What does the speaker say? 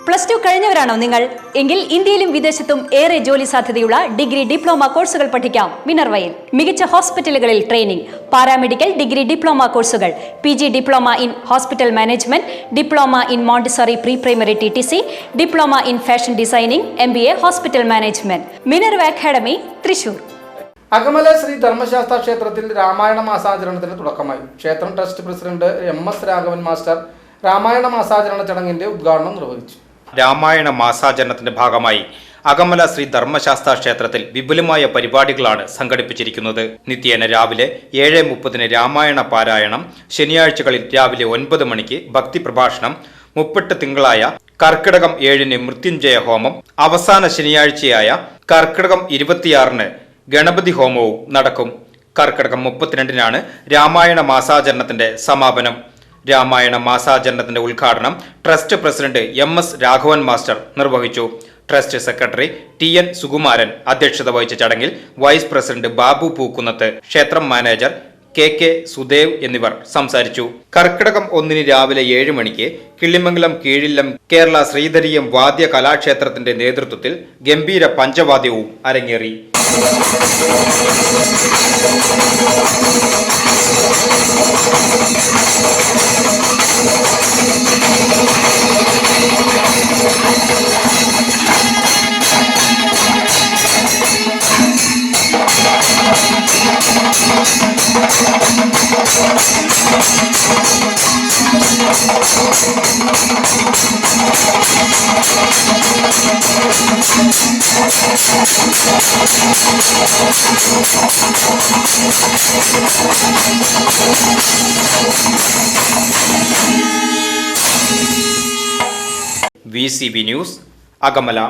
Plus two കഴിഞ്ഞവരാണോ നിങ്ങൾ? എങ്കിൽ ഇന്ത്യയിലും വിദേശത്തും ഏറെ ജോലി സാധ്യതയുള്ള ഡിഗ്രി ഡിപ്ലോമ കോഴ്സുകൾ പഠിക്കാം മിനർവയിൽ. മികച്ച ഹോസ്പിറ്റലുകളിൽ ട്രെയിനിംഗ്, പാരാമെഡിക്കൽ ഡിഗ്രി ഡിപ്ലോമ കോഴ്സുകൾ, PG diploma in hospital management, diploma in Montessori pre primary TTC, diploma in fashion designing, MBA hospital management. Minerva academy, Thrissur. Akamala Shri Dharmasastha ക്ഷേത്രത്തിൽ രാമായണ മാസാചരണത്തിന് തുടക്കമായി. ക്ഷേത്രം trust president MS Raghavan master Ramayana മാസാചരണ ചടങ്ങിന്റെ ഉദ്ഘാടനം നിർവഹിച്ചു. രാമായണ മാസാചരണത്തിന്റെ ഭാഗമായി അകമല ശ്രീ ധർമ്മശാസ്ത്ര ക്ഷേത്രത്തിൽ വിപുലമായ പരിപാടികളാണ് സംഘടിപ്പിച്ചിരിക്കുന്നത്. നിത്യേന രാവിലെ 7:30 രാമായണ പാരായണം, ശനിയാഴ്ചകളിൽ രാവിലെ 9 മണിക്ക് ഭക്തി പ്രഭാഷണം, 30 തിങ്കളായ കർക്കിടകം 7 മൃത്യുഞ്ജയ ഹോമം, അവസാന ശനിയാഴ്ചയായ കർക്കിടകം 26 ഗണപതി ഹോമവും നടക്കും. കർക്കിടകം 32 രാമായണ മാസാചരണത്തിന്റെ സമാപനം. രാമായണ മാസാചരണത്തിന്റെ ഉദ്ഘാടനം trust president MS Raghavan master നിർവഹിച്ചു. ട്രസ്റ്റ് സെക്രട്ടറി TN സുകുമാരൻ അധ്യക്ഷത വഹിച്ച ചടങ്ങിൽ വൈസ് പ്രസിഡന്റ് ബാബു പൂക്കുന്നത്ത്, ക്ഷേത്രം മാനേജർ KK സുദേവ് എന്നിവർ സംസാരിച്ചു. കർക്കിടകം 1 രാവിലെ 7 മണിക്ക് കിള്ളിമംഗലം കീഴില്ലം കേരള ശ്രീധരീയം വാദ്യ കലാക്ഷേത്രത്തിന്റെ നേതൃത്വത്തിൽ ഗംഭീര പഞ്ചവാദ്യവും അരങ്ങേറി. VCB news, Akamala.